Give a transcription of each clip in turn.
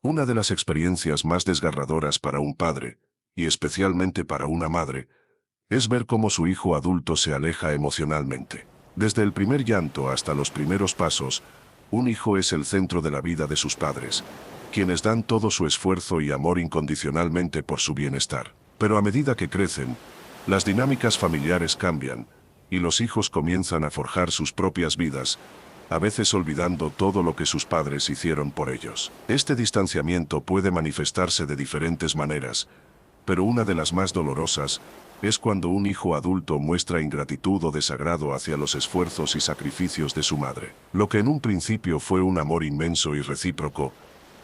Una de las experiencias más desgarradoras para un padre, y especialmente para una madre, es ver cómo su hijo adulto se aleja emocionalmente. Desde el primer llanto hasta los primeros pasos, un hijo es el centro de la vida de sus padres, quienes dan todo su esfuerzo y amor incondicionalmente por su bienestar. Pero a medida que crecen, las dinámicas familiares cambian, y los hijos comienzan a forjar sus propias vidas, a veces olvidando todo lo que sus padres hicieron por ellos. Este distanciamiento puede manifestarse de diferentes maneras, pero una de las más dolorosas es cuando un hijo adulto muestra ingratitud o desagrado hacia los esfuerzos y sacrificios de su madre. Lo que en un principio fue un amor inmenso y recíproco,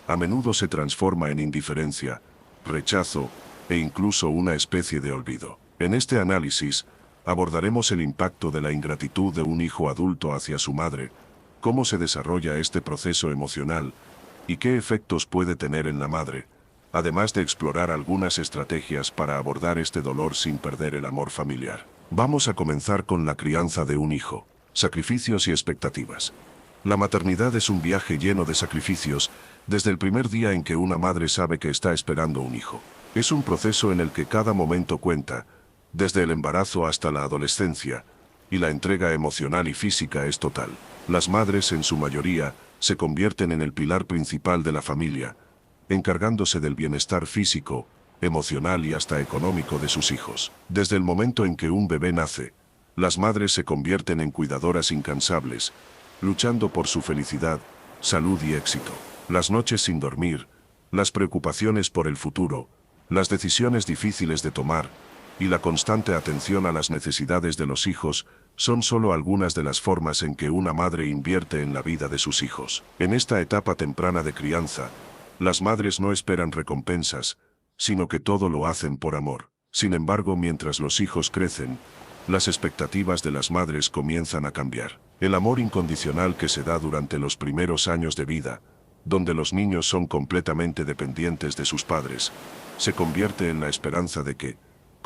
a menudo se transforma en indiferencia, rechazo e incluso una especie de olvido. En este análisis, abordaremos el impacto de la ingratitud de un hijo adulto hacia su madre, cómo se desarrolla este proceso emocional y qué efectos puede tener en la madre, además de explorar algunas estrategias para abordar este dolor sin perder el amor familiar. Vamos a comenzar con la crianza de un hijo, sacrificios y expectativas. La maternidad es un viaje lleno de sacrificios, desde el primer día en que una madre sabe que está esperando un hijo. Es un proceso en el que cada momento cuenta, desde el embarazo hasta la adolescencia, y la entrega emocional y física es total. Las madres, en su mayoría, se convierten en el pilar principal de la familia, encargándose del bienestar físico, emocional y hasta económico de sus hijos. Desde el momento en que un bebé nace, las madres se convierten en cuidadoras incansables, luchando por su felicidad, salud y éxito. Las noches sin dormir, las preocupaciones por el futuro, las decisiones difíciles de tomar, y la constante atención a las necesidades de los hijos son solo algunas de las formas en que una madre invierte en la vida de sus hijos. En esta etapa temprana de crianza, las madres no esperan recompensas, sino que todo lo hacen por amor. Sin embargo, mientras los hijos crecen, las expectativas de las madres comienzan a cambiar. El amor incondicional que se da durante los primeros años de vida, donde los niños son completamente dependientes de sus padres, se convierte en la esperanza de que,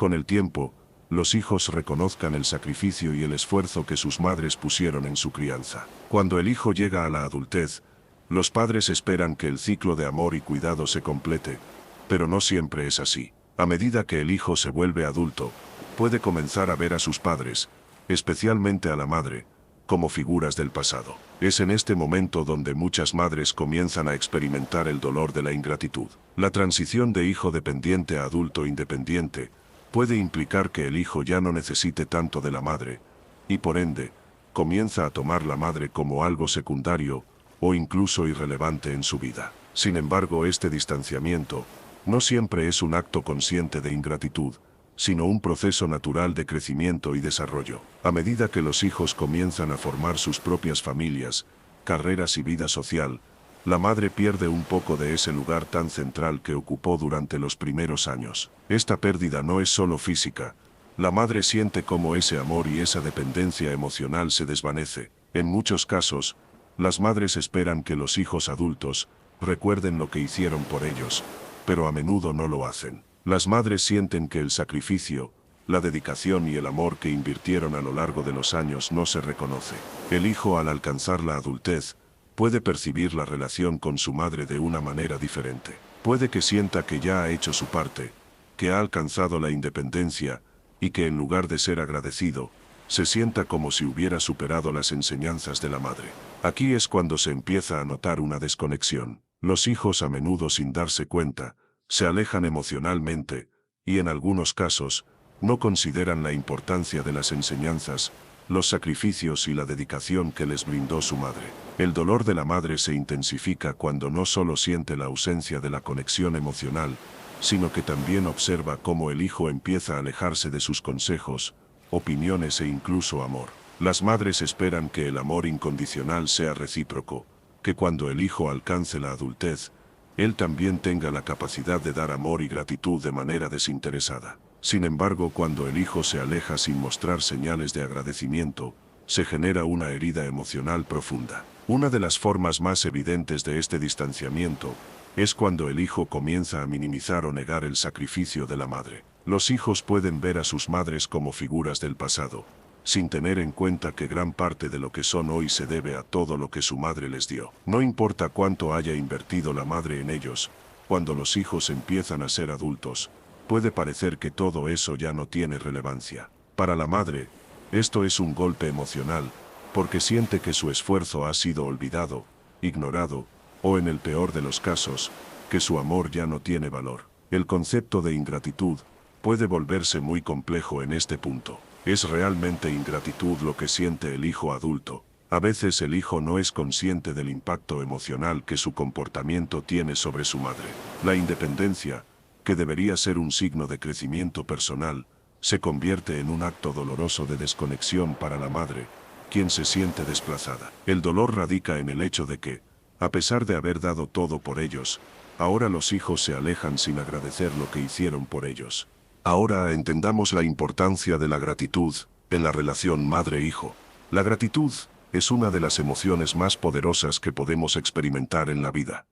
con el tiempo, los hijos reconozcan el sacrificio y el esfuerzo que sus madres pusieron en su crianza. Cuando el hijo llega a la adultez, los padres esperan que el ciclo de amor y cuidado se complete, pero no siempre es así. A medida que el hijo se vuelve adulto, puede comenzar a ver a sus padres, especialmente a la madre, como figuras del pasado. Es en este momento donde muchas madres comienzan a experimentar el dolor de la ingratitud. La transición de hijo dependiente a adulto independiente puede implicar que el hijo ya no necesite tanto de la madre, y por ende, comienza a tomar la madre como algo secundario o incluso irrelevante en su vida. Sin embargo, este distanciamiento no siempre es un acto consciente de ingratitud, sino un proceso natural de crecimiento y desarrollo. A medida que los hijos comienzan a formar sus propias familias, carreras y vida social, la madre pierde un poco de ese lugar tan central que ocupó durante los primeros años. Esta pérdida no es solo física. La madre siente cómo ese amor y esa dependencia emocional se desvanece. En muchos casos, las madres esperan que los hijos adultos recuerden lo que hicieron por ellos, pero a menudo no lo hacen. Las madres sienten que el sacrificio, la dedicación y el amor que invirtieron a lo largo de los años no se reconoce. El hijo, al alcanzar la adultez, puede percibir la relación con su madre de una manera diferente. Puede que sienta que ya ha hecho su parte, que ha alcanzado la independencia, y que en lugar de ser agradecido, se sienta como si hubiera superado las enseñanzas de la madre. Aquí es cuando se empieza a notar una desconexión. Los hijos, a menudo sin darse cuenta, se alejan emocionalmente, y en algunos casos, no consideran la importancia de las enseñanzas, los sacrificios y la dedicación que les brindó su madre. El dolor de la madre se intensifica cuando no solo siente la ausencia de la conexión emocional, sino que también observa cómo el hijo empieza a alejarse de sus consejos, opiniones e incluso amor. Las madres esperan que el amor incondicional sea recíproco, que cuando el hijo alcance la adultez, él también tenga la capacidad de dar amor y gratitud de manera desinteresada. Sin embargo, cuando el hijo se aleja sin mostrar señales de agradecimiento, se genera una herida emocional profunda. Una de las formas más evidentes de este distanciamiento es cuando el hijo comienza a minimizar o negar el sacrificio de la madre. Los hijos pueden ver a sus madres como figuras del pasado, sin tener en cuenta que gran parte de lo que son hoy se debe a todo lo que su madre les dio. No importa cuánto haya invertido la madre en ellos, cuando los hijos empiezan a ser adultos, puede parecer que todo eso ya no tiene relevancia. Para la madre, esto es un golpe emocional, porque siente que su esfuerzo ha sido olvidado, ignorado, o en el peor de los casos, que su amor ya no tiene valor. El concepto de ingratitud puede volverse muy complejo en este punto. ¿Es realmente ingratitud lo que siente el hijo adulto? A veces el hijo no es consciente del impacto emocional que su comportamiento tiene sobre su madre. La independencia, que debería ser un signo de crecimiento personal, se convierte en un acto doloroso de desconexión para la madre, quien se siente desplazada. El dolor radica en el hecho de que, a pesar de haber dado todo por ellos, ahora los hijos se alejan sin agradecer lo que hicieron por ellos. Ahora entendamos la importancia de la gratitud en la relación madre-hijo. La gratitud es una de las emociones más poderosas que podemos experimentar en la vida.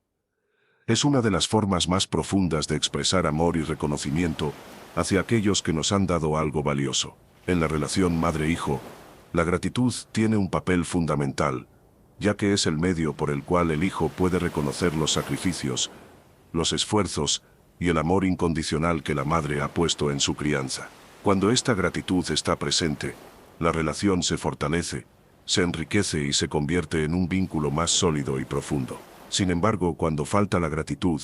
Es una de las formas más profundas de expresar amor y reconocimiento hacia aquellos que nos han dado algo valioso. En la relación madre-hijo, la gratitud tiene un papel fundamental, ya que es el medio por el cual el hijo puede reconocer los sacrificios, los esfuerzos y el amor incondicional que la madre ha puesto en su crianza. Cuando esta gratitud está presente, la relación se fortalece, se enriquece y se convierte en un vínculo más sólido y profundo. Sin embargo, cuando falta la gratitud,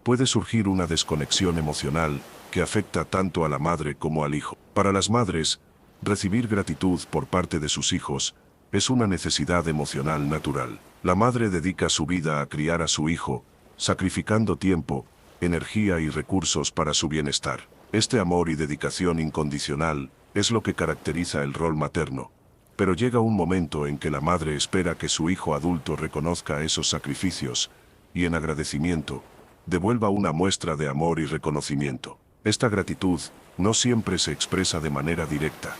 puede surgir una desconexión emocional que afecta tanto a la madre como al hijo. Para las madres, recibir gratitud por parte de sus hijos es una necesidad emocional natural. La madre dedica su vida a criar a su hijo, sacrificando tiempo, energía y recursos para su bienestar. Este amor y dedicación incondicional es lo que caracteriza el rol materno. Pero llega un momento en que la madre espera que su hijo adulto reconozca esos sacrificios y, en agradecimiento, devuelva una muestra de amor y reconocimiento. Esta gratitud no siempre se expresa de manera directa.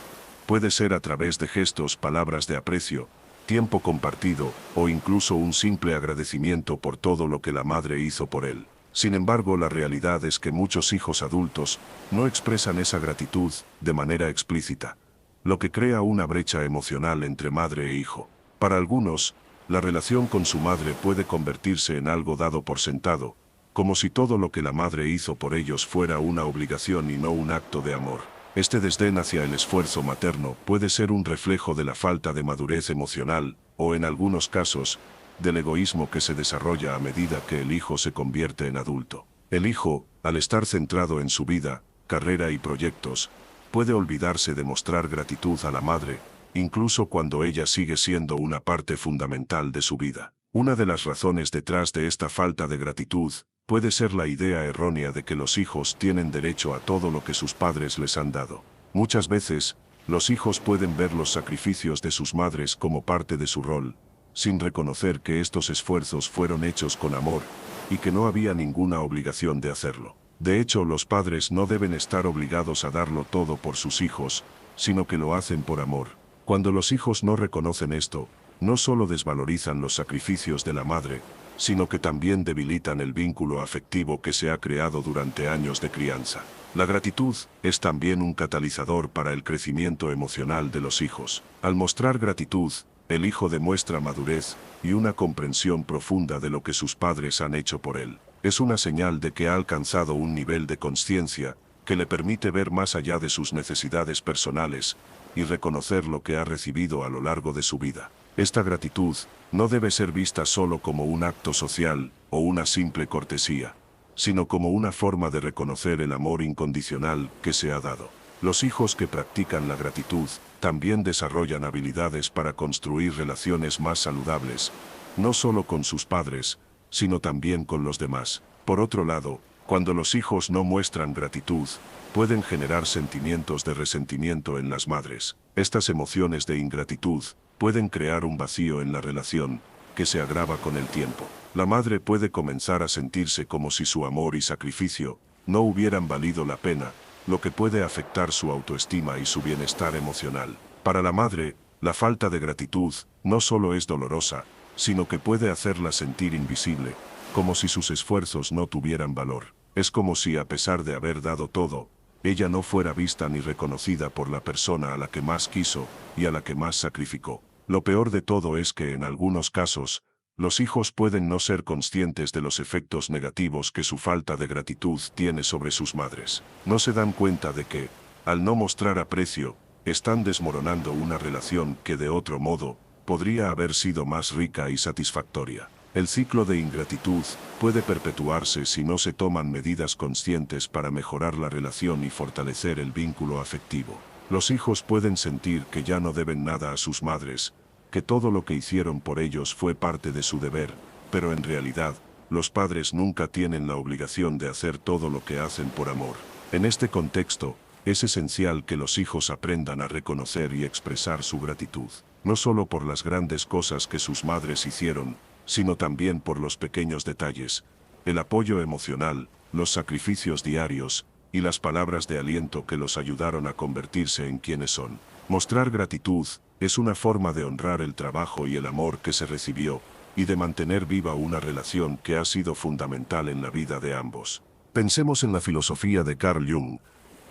Puede ser a través de gestos, palabras de aprecio, tiempo compartido o incluso un simple agradecimiento por todo lo que la madre hizo por él. Sin embargo, la realidad es que muchos hijos adultos no expresan esa gratitud de manera explícita, lo que crea una brecha emocional entre madre e hijo. Para algunos, la relación con su madre puede convertirse en algo dado por sentado, como si todo lo que la madre hizo por ellos fuera una obligación y no un acto de amor. Este desdén hacia el esfuerzo materno puede ser un reflejo de la falta de madurez emocional, o en algunos casos, del egoísmo que se desarrolla a medida que el hijo se convierte en adulto. El hijo, al estar centrado en su vida, carrera y proyectos, puede olvidarse de mostrar gratitud a la madre, incluso cuando ella sigue siendo una parte fundamental de su vida. Una de las razones detrás de esta falta de gratitud puede ser la idea errónea de que los hijos tienen derecho a todo lo que sus padres les han dado. Muchas veces, los hijos pueden ver los sacrificios de sus madres como parte de su rol, sin reconocer que estos esfuerzos fueron hechos con amor, y que no había ninguna obligación de hacerlo. De hecho, los padres no deben estar obligados a darlo todo por sus hijos, sino que lo hacen por amor. Cuando los hijos no reconocen esto, no solo desvalorizan los sacrificios de la madre, sino que también debilitan el vínculo afectivo que se ha creado durante años de crianza. La gratitud es también un catalizador para el crecimiento emocional de los hijos. Al mostrar gratitud, el hijo demuestra madurez y una comprensión profunda de lo que sus padres han hecho por él. Es una señal de que ha alcanzado un nivel de conciencia que le permite ver más allá de sus necesidades personales y reconocer lo que ha recibido a lo largo de su vida. Esta gratitud no debe ser vista solo como un acto social o una simple cortesía, sino como una forma de reconocer el amor incondicional que se ha dado. Los hijos que practican la gratitud también desarrollan habilidades para construir relaciones más saludables, no solo con sus padres, sino también con los demás. Por otro lado, cuando los hijos no muestran gratitud, pueden generar sentimientos de resentimiento en las madres. Estas emociones de ingratitud pueden crear un vacío en la relación, que se agrava con el tiempo. La madre puede comenzar a sentirse como si su amor y sacrificio no hubieran valido la pena, lo que puede afectar su autoestima y su bienestar emocional. Para la madre, la falta de gratitud no solo es dolorosa, sino que puede hacerla sentir invisible, como si sus esfuerzos no tuvieran valor. Es como si, a pesar de haber dado todo, ella no fuera vista ni reconocida por la persona a la que más quiso y a la que más sacrificó. Lo peor de todo es que en algunos casos, los hijos pueden no ser conscientes de los efectos negativos que su falta de gratitud tiene sobre sus madres. No se dan cuenta de que, al no mostrar aprecio, están desmoronando una relación que de otro modo podría haber sido más rica y satisfactoria. El ciclo de ingratitud puede perpetuarse si no se toman medidas conscientes para mejorar la relación y fortalecer el vínculo afectivo. Los hijos pueden sentir que ya no deben nada a sus madres, que todo lo que hicieron por ellos fue parte de su deber, pero en realidad, los padres nunca tienen la obligación de hacer todo lo que hacen por amor. En este contexto, es esencial que los hijos aprendan a reconocer y expresar su gratitud, no solo por las grandes cosas que sus madres hicieron, sino también por los pequeños detalles, el apoyo emocional, los sacrificios diarios, y las palabras de aliento que los ayudaron a convertirse en quienes son. Mostrar gratitud es una forma de honrar el trabajo y el amor que se recibió, y de mantener viva una relación que ha sido fundamental en la vida de ambos. Pensemos en la filosofía de Carl Jung.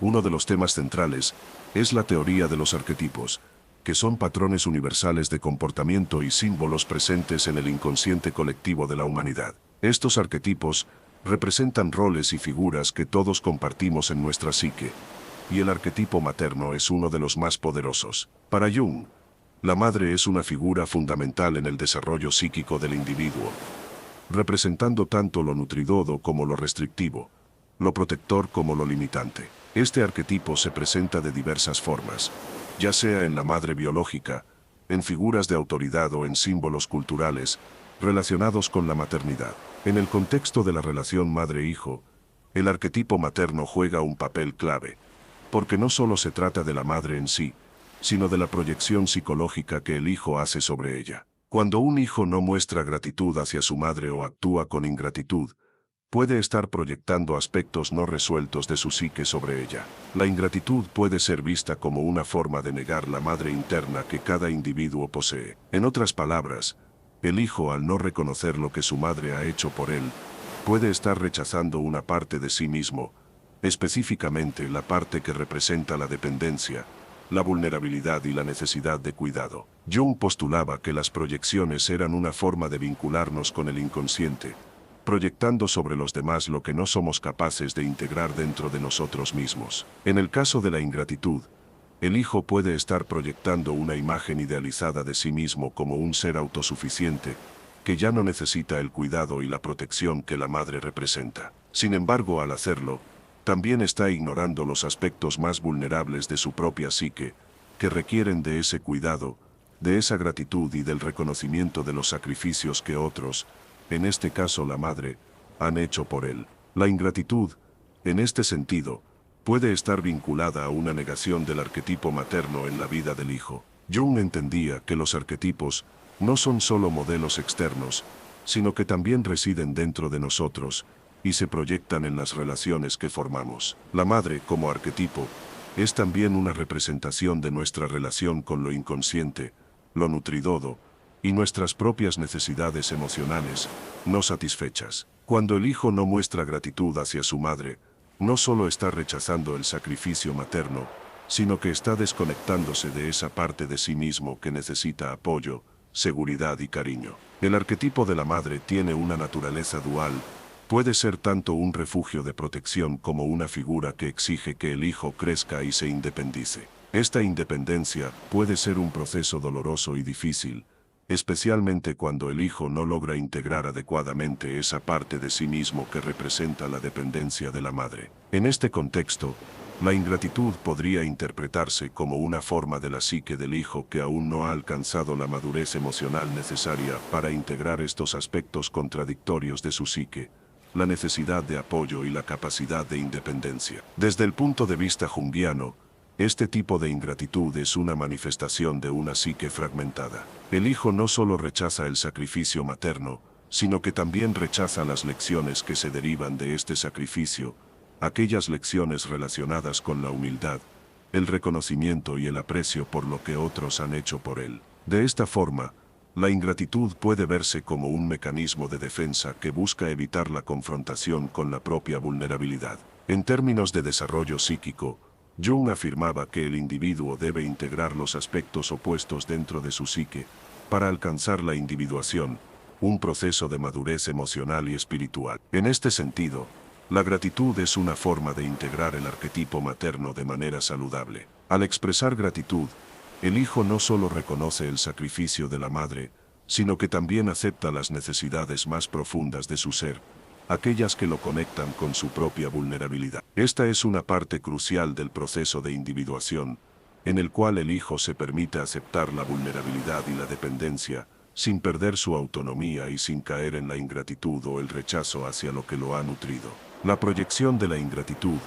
Uno de los temas centrales es la teoría de los arquetipos, que son patrones universales de comportamiento y símbolos presentes en el inconsciente colectivo de la humanidad. Estos arquetipos representan roles y figuras que todos compartimos en nuestra psique, y el arquetipo materno es uno de los más poderosos. Para Jung, la madre es una figura fundamental en el desarrollo psíquico del individuo, representando tanto lo nutridodo como lo restrictivo, lo protector como lo limitante. Este arquetipo se presenta de diversas formas, ya sea en la madre biológica, en figuras de autoridad o en símbolos culturales relacionados con la maternidad. En el contexto de la relación madre-hijo, el arquetipo materno juega un papel clave, porque no solo se trata de la madre en sí, sino de la proyección psicológica que el hijo hace sobre ella. Cuando un hijo no muestra gratitud hacia su madre o actúa con ingratitud, puede estar proyectando aspectos no resueltos de su psique sobre ella. La ingratitud puede ser vista como una forma de negar la madre interna que cada individuo posee. En otras palabras, el hijo, al no reconocer lo que su madre ha hecho por él, puede estar rechazando una parte de sí mismo, específicamente la parte que representa la dependencia, la vulnerabilidad y la necesidad de cuidado. Jung postulaba que las proyecciones eran una forma de vincularnos con el inconsciente, proyectando sobre los demás lo que no somos capaces de integrar dentro de nosotros mismos. En el caso de la ingratitud, el hijo puede estar proyectando una imagen idealizada de sí mismo como un ser autosuficiente, que ya no necesita el cuidado y la protección que la madre representa. Sin embargo, al hacerlo, también está ignorando los aspectos más vulnerables de su propia psique, que requieren de ese cuidado, de esa gratitud y del reconocimiento de los sacrificios que otros, en este caso la madre, han hecho por él. La ingratitud, en este sentido, puede estar vinculada a una negación del arquetipo materno en la vida del hijo. Jung entendía que los arquetipos no son solo modelos externos, sino que también residen dentro de nosotros y se proyectan en las relaciones que formamos. La madre, como arquetipo, es también una representación de nuestra relación con lo inconsciente, lo nutridodo, y nuestras propias necesidades emocionales no satisfechas. Cuando el hijo no muestra gratitud hacia su madre, no solo está rechazando el sacrificio materno, sino que está desconectándose de esa parte de sí mismo que necesita apoyo, seguridad y cariño. El arquetipo de la madre tiene una naturaleza dual, puede ser tanto un refugio de protección como una figura que exige que el hijo crezca y se independice. Esta independencia puede ser un proceso doloroso y difícil, especialmente cuando el hijo no logra integrar adecuadamente esa parte de sí mismo que representa la dependencia de la madre. En este contexto, la ingratitud podría interpretarse como una forma de la psique del hijo que aún no ha alcanzado la madurez emocional necesaria para integrar estos aspectos contradictorios de su psique, la necesidad de apoyo y la capacidad de independencia. Desde el punto de vista junguiano, este tipo de ingratitud es una manifestación de una psique fragmentada. El hijo no solo rechaza el sacrificio materno, sino que también rechaza las lecciones que se derivan de este sacrificio, aquellas lecciones relacionadas con la humildad, el reconocimiento y el aprecio por lo que otros han hecho por él. De esta forma, la ingratitud puede verse como un mecanismo de defensa que busca evitar la confrontación con la propia vulnerabilidad. En términos de desarrollo psíquico, Jung afirmaba que el individuo debe integrar los aspectos opuestos dentro de su psique para alcanzar la individuación, un proceso de madurez emocional y espiritual. En este sentido, la gratitud es una forma de integrar el arquetipo materno de manera saludable. Al expresar gratitud, el hijo no solo reconoce el sacrificio de la madre, sino que también acepta las necesidades más profundas de su ser, aquellas que lo conectan con su propia vulnerabilidad. Esta es una parte crucial del proceso de individuación, en el cual el hijo se permite aceptar la vulnerabilidad y la dependencia, sin perder su autonomía y sin caer en la ingratitud o el rechazo hacia lo que lo ha nutrido. La proyección de la ingratitud,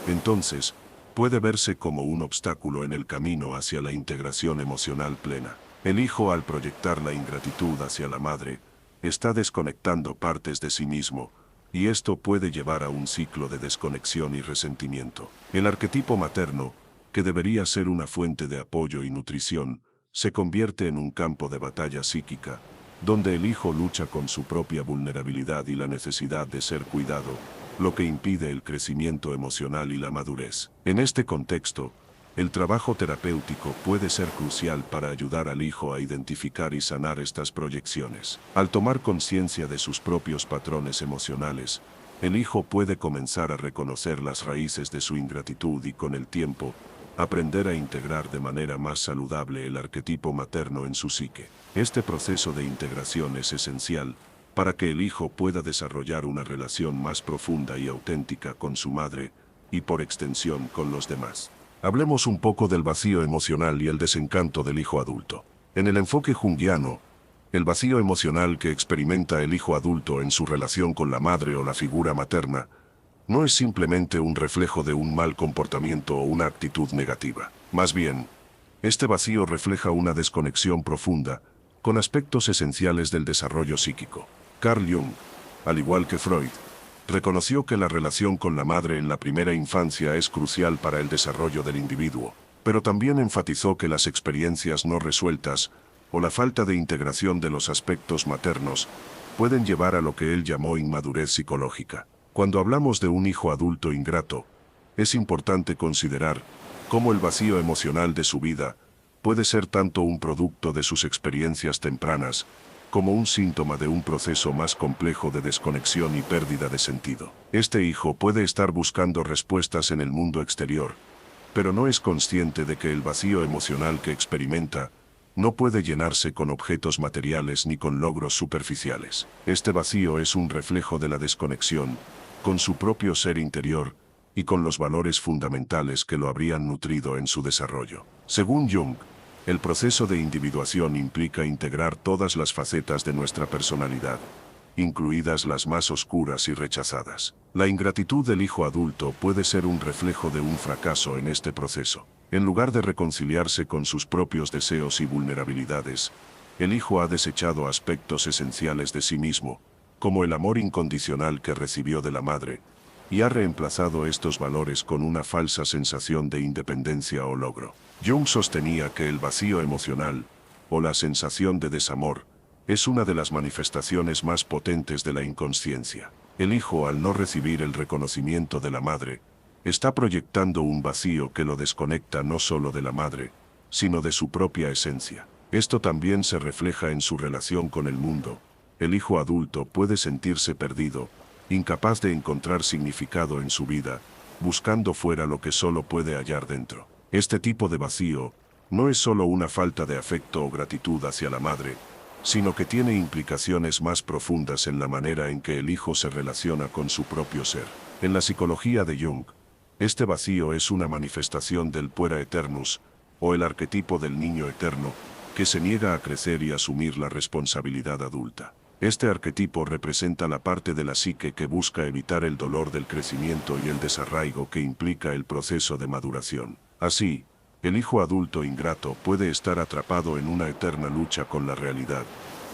entonces, puede verse como un obstáculo en el camino hacia la integración emocional plena. El hijo, al proyectar la ingratitud hacia la madre, está desconectando partes de sí mismo, y esto puede llevar a un ciclo de desconexión y resentimiento. El arquetipo materno, que debería ser una fuente de apoyo y nutrición, se convierte en un campo de batalla psíquica, donde el hijo lucha con su propia vulnerabilidad y la necesidad de ser cuidado, lo que impide el crecimiento emocional y la madurez. En este contexto, el trabajo terapéutico puede ser crucial para ayudar al hijo a identificar y sanar estas proyecciones. Al tomar conciencia de sus propios patrones emocionales, el hijo puede comenzar a reconocer las raíces de su ingratitud y con el tiempo, aprender a integrar de manera más saludable el arquetipo materno en su psique. Este proceso de integración es esencial para que el hijo pueda desarrollar una relación más profunda y auténtica con su madre, y por extensión con los demás. Hablemos un poco del vacío emocional y el desencanto del hijo adulto. En el enfoque junguiano, el vacío emocional que experimenta el hijo adulto en su relación con la madre o la figura materna, no es simplemente un reflejo de un mal comportamiento o una actitud negativa. Más bien, este vacío refleja una desconexión profunda con aspectos esenciales del desarrollo psíquico. Carl Jung, al igual que Freud, reconoció que la relación con la madre en la primera infancia es crucial para el desarrollo del individuo, pero también enfatizó que las experiencias no resueltas o la falta de integración de los aspectos maternos pueden llevar a lo que él llamó inmadurez psicológica. Cuando hablamos de un hijo adulto ingrato, es importante considerar cómo el vacío emocional de su vida puede ser tanto un producto de sus experiencias tempranas, como un síntoma de un proceso más complejo de desconexión y pérdida de sentido. Este hijo puede estar buscando respuestas en el mundo exterior, pero no es consciente de que el vacío emocional que experimenta no puede llenarse con objetos materiales ni con logros superficiales. Este vacío es un reflejo de la desconexión con su propio ser interior y con los valores fundamentales que lo habrían nutrido en su desarrollo. Según Jung, el proceso de individuación implica integrar todas las facetas de nuestra personalidad, incluidas las más oscuras y rechazadas. La ingratitud del hijo adulto puede ser un reflejo de un fracaso en este proceso. En lugar de reconciliarse con sus propios deseos y vulnerabilidades, el hijo ha desechado aspectos esenciales de sí mismo, como el amor incondicional que recibió de la madre, y ha reemplazado estos valores con una falsa sensación de independencia o logro. Jung sostenía que el vacío emocional, o la sensación de desamor, es una de las manifestaciones más potentes de la inconsciencia. El hijo, al no recibir el reconocimiento de la madre, está proyectando un vacío que lo desconecta no solo de la madre, sino de su propia esencia. Esto también se refleja en su relación con el mundo. El hijo adulto puede sentirse perdido, incapaz de encontrar significado en su vida, buscando fuera lo que solo puede hallar dentro. Este tipo de vacío no es solo una falta de afecto o gratitud hacia la madre, sino que tiene implicaciones más profundas en la manera en que el hijo se relaciona con su propio ser. En la psicología de Jung, este vacío es una manifestación del puera eternus, o el arquetipo del niño eterno, que se niega a crecer y asumir la responsabilidad adulta. Este arquetipo representa la parte de la psique que busca evitar el dolor del crecimiento y el desarraigo que implica el proceso de maduración. Así, el hijo adulto ingrato puede estar atrapado en una eterna lucha con la realidad,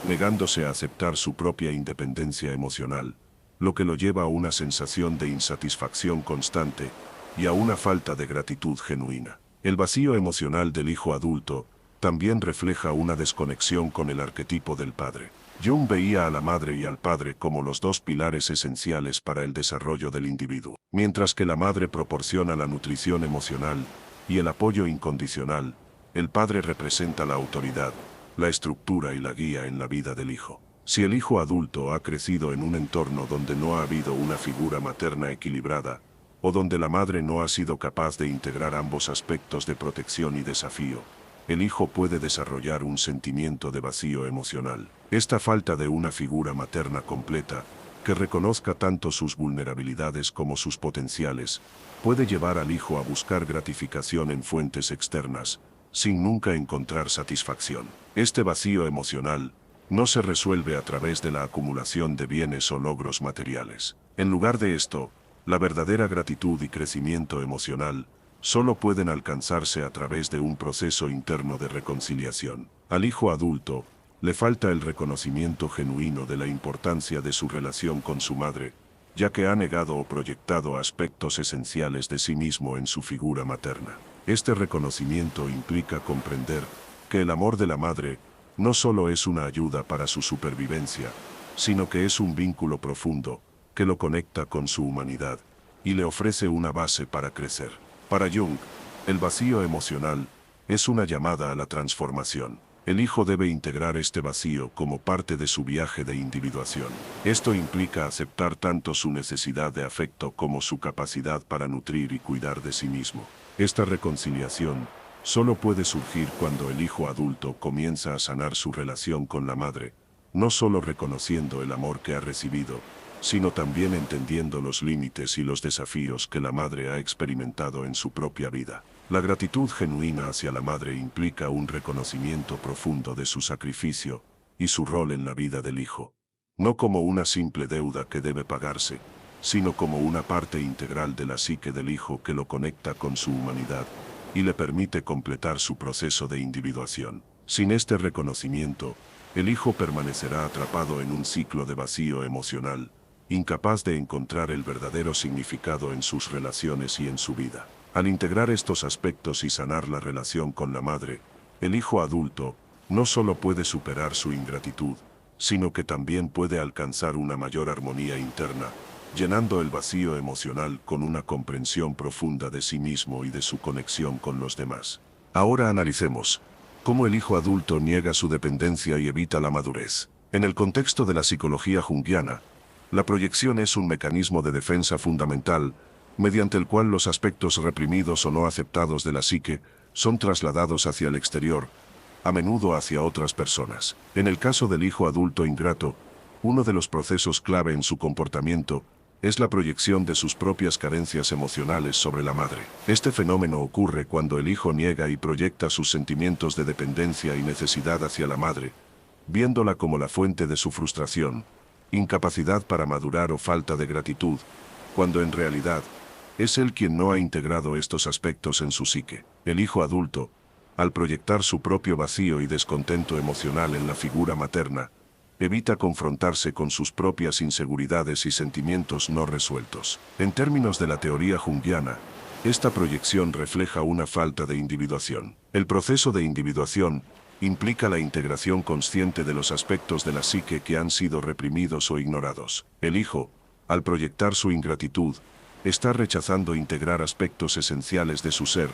negándose a aceptar su propia independencia emocional, lo que lo lleva a una sensación de insatisfacción constante y a una falta de gratitud genuina. El vacío emocional del hijo adulto también refleja una desconexión con el arquetipo del padre. Jung veía a la madre y al padre como los dos pilares esenciales para el desarrollo del individuo. Mientras que la madre proporciona la nutrición emocional y el apoyo incondicional, el padre representa la autoridad, la estructura y la guía en la vida del hijo. Si el hijo adulto ha crecido en un entorno donde no ha habido una figura materna equilibrada, o donde la madre no ha sido capaz de integrar ambos aspectos de protección y desafío, el hijo puede desarrollar un sentimiento de vacío emocional. Esta falta de una figura materna completa, que reconozca tanto sus vulnerabilidades como sus potenciales, puede llevar al hijo a buscar gratificación en fuentes externas, sin nunca encontrar satisfacción. Este vacío emocional no se resuelve a través de la acumulación de bienes o logros materiales. En lugar de esto, la verdadera gratitud y crecimiento emocional solo pueden alcanzarse a través de un proceso interno de reconciliación. Al hijo adulto le falta el reconocimiento genuino de la importancia de su relación con su madre, ya que ha negado o proyectado aspectos esenciales de sí mismo en su figura materna. Este reconocimiento implica comprender que el amor de la madre no solo es una ayuda para su supervivencia, sino que es un vínculo profundo que lo conecta con su humanidad y le ofrece una base para crecer. Para Jung, el vacío emocional es una llamada a la transformación. El hijo debe integrar este vacío como parte de su viaje de individuación. Esto implica aceptar tanto su necesidad de afecto como su capacidad para nutrir y cuidar de sí mismo. Esta reconciliación solo puede surgir cuando el hijo adulto comienza a sanar su relación con la madre, no solo reconociendo el amor que ha recibido, sino también entendiendo los límites y los desafíos que la madre ha experimentado en su propia vida. La gratitud genuina hacia la madre implica un reconocimiento profundo de su sacrificio y su rol en la vida del hijo, no como una simple deuda que debe pagarse, sino como una parte integral de la psique del hijo que lo conecta con su humanidad y le permite completar su proceso de individuación. Sin este reconocimiento, el hijo permanecerá atrapado en un ciclo de vacío emocional, incapaz de encontrar el verdadero significado en sus relaciones y en su vida. Al integrar estos aspectos y sanar la relación con la madre, el hijo adulto no solo puede superar su ingratitud, sino que también puede alcanzar una mayor armonía interna, llenando el vacío emocional con una comprensión profunda de sí mismo y de su conexión con los demás. Ahora analicemos cómo el hijo adulto niega su dependencia y evita la madurez. En el contexto de la psicología junguiana, la proyección es un mecanismo de defensa fundamental, mediante el cual los aspectos reprimidos o no aceptados de la psique son trasladados hacia el exterior, a menudo hacia otras personas. En el caso del hijo adulto ingrato, uno de los procesos clave en su comportamiento es la proyección de sus propias carencias emocionales sobre la madre. Este fenómeno ocurre cuando el hijo niega y proyecta sus sentimientos de dependencia y necesidad hacia la madre, viéndola como la fuente de su frustración, incapacidad para madurar o falta de gratitud, cuando en realidad es él quien no ha integrado estos aspectos en su psique. El hijo adulto, al proyectar su propio vacío y descontento emocional en la figura materna, evita confrontarse con sus propias inseguridades y sentimientos no resueltos. En términos de la teoría junguiana, esta proyección refleja una falta de individuación. El proceso de individuación implica la integración consciente de los aspectos de la psique que han sido reprimidos o ignorados. El hijo, al proyectar su ingratitud, está rechazando integrar aspectos esenciales de su ser,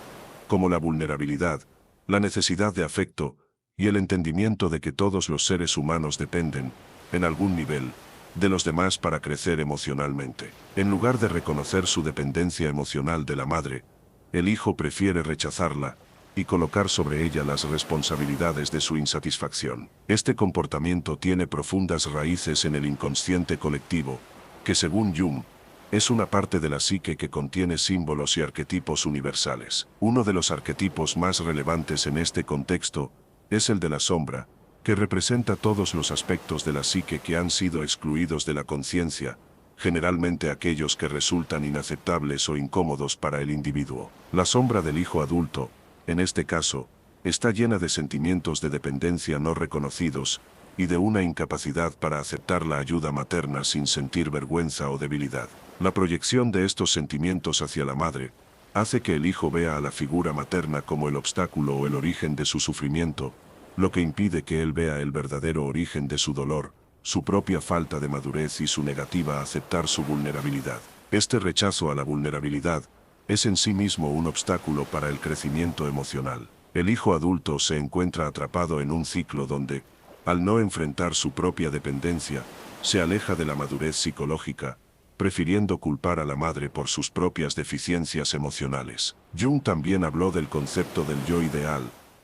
como la vulnerabilidad, la necesidad de afecto y el entendimiento de que todos los seres humanos dependen, en algún nivel, de los demás para crecer emocionalmente. En lugar de reconocer su dependencia emocional de la madre, el hijo prefiere rechazarla y colocar sobre ella las responsabilidades de su insatisfacción. Este comportamiento tiene profundas raíces en el inconsciente colectivo, que según Jung, es una parte de la psique que contiene símbolos y arquetipos universales. Uno de los arquetipos más relevantes en este contexto es el de la sombra, que representa todos los aspectos de la psique que han sido excluidos de la conciencia, generalmente aquellos que resultan inaceptables o incómodos para el individuo. La sombra del hijo adulto, en este caso, está llena de sentimientos de dependencia no reconocidos y de una incapacidad para aceptar la ayuda materna sin sentir vergüenza o debilidad. La proyección de estos sentimientos hacia la madre hace que el hijo vea a la figura materna como el obstáculo o el origen de su sufrimiento, lo que impide que él vea el verdadero origen de su dolor, su propia falta de madurez y su negativa a aceptar su vulnerabilidad. Este rechazo a la vulnerabilidad es en sí mismo un obstáculo para el crecimiento emocional. El hijo adulto se encuentra atrapado en un ciclo donde, al no enfrentar su propia dependencia, se aleja de la madurez psicológica, prefiriendo culpar a la madre por sus propias deficiencias emocionales. Jung también habló del concepto del yo ideal,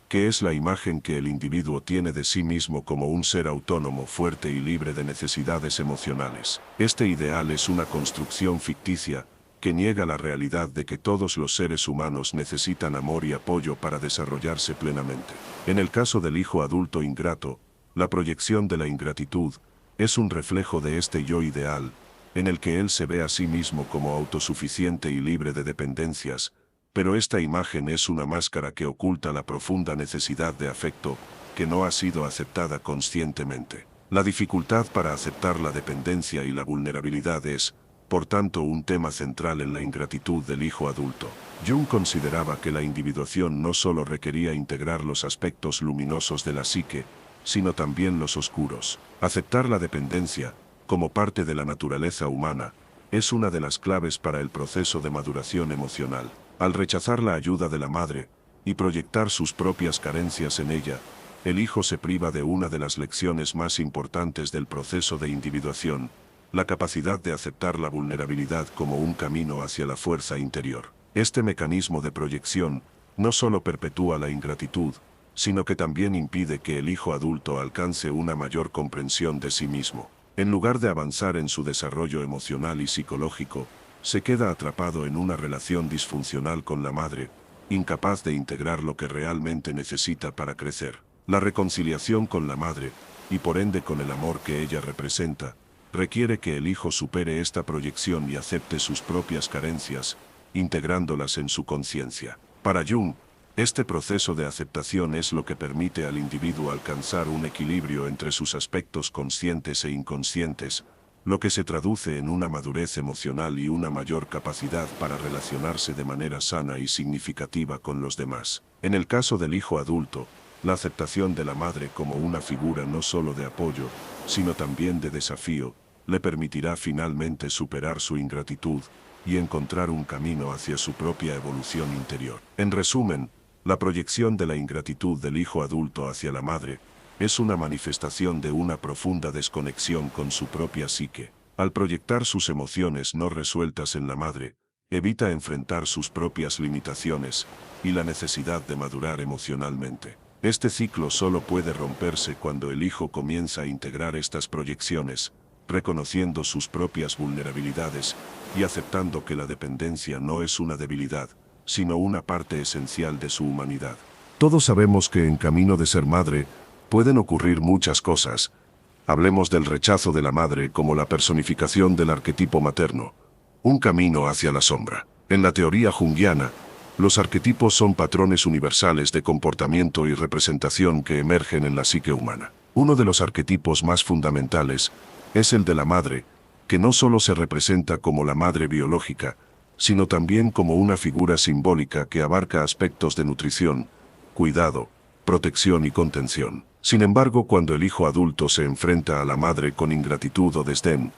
que es la imagen que el individuo tiene de sí mismo como un ser autónomo, fuerte y libre de necesidades emocionales. Este ideal es una construcción ficticia que niega la realidad de que todos los seres humanos necesitan amor y apoyo para desarrollarse plenamente. En el caso del hijo adulto ingrato, la proyección de la ingratitud es un reflejo de este yo ideal, en el que él se ve a sí mismo como autosuficiente y libre de dependencias, pero esta imagen es una máscara que oculta la profunda necesidad de afecto que no ha sido aceptada conscientemente. La dificultad para aceptar la dependencia y la vulnerabilidad es, por tanto, un tema central en la ingratitud del hijo adulto. Jung consideraba que la individuación no solo requería integrar los aspectos luminosos de la psique, sino también los oscuros. Aceptar la dependencia, como parte de la naturaleza humana, es una de las claves para el proceso de maduración emocional. Al rechazar la ayuda de la madre y proyectar sus propias carencias en ella, el hijo se priva de una de las lecciones más importantes del proceso de individuación, la capacidad de aceptar la vulnerabilidad como un camino hacia la fuerza interior. Este mecanismo de proyección no solo perpetúa la ingratitud, sino que también impide que el hijo adulto alcance una mayor comprensión de sí mismo. En lugar de avanzar en su desarrollo emocional y psicológico, se queda atrapado en una relación disfuncional con la madre, incapaz de integrar lo que realmente necesita para crecer. La reconciliación con la madre, y por ende con el amor que ella representa, requiere que el hijo supere esta proyección y acepte sus propias carencias, integrándolas en su conciencia. Para Jung, este proceso de aceptación es lo que permite al individuo alcanzar un equilibrio entre sus aspectos conscientes e inconscientes, lo que se traduce en una madurez emocional y una mayor capacidad para relacionarse de manera sana y significativa con los demás. En el caso del hijo adulto, la aceptación de la madre como una figura no solo de apoyo, sino también de desafío, le permitirá finalmente superar su ingratitud y encontrar un camino hacia su propia evolución interior. En resumen, la proyección de la ingratitud del hijo adulto hacia la madre es una manifestación de una profunda desconexión con su propia psique. Al proyectar sus emociones no resueltas en la madre, evita enfrentar sus propias limitaciones y la necesidad de madurar emocionalmente. Este ciclo solo puede romperse cuando el hijo comienza a integrar estas proyecciones, reconociendo sus propias vulnerabilidades y aceptando que la dependencia no es una debilidad, sino una parte esencial de su humanidad. Todos sabemos que en camino de ser madre pueden ocurrir muchas cosas. Hablemos del rechazo de la madre como la personificación del arquetipo materno, un camino hacia la sombra. En la teoría junguiana, los arquetipos son patrones universales de comportamiento y representación que emergen en la psique humana. Uno de los arquetipos más fundamentales es el de la madre, que no solo se representa como la madre biológica, sino también como una figura simbólica que abarca aspectos de nutrición, cuidado, protección y contención. Sin embargo, cuando el hijo adulto se enfrenta a la madre con ingratitud o desdén,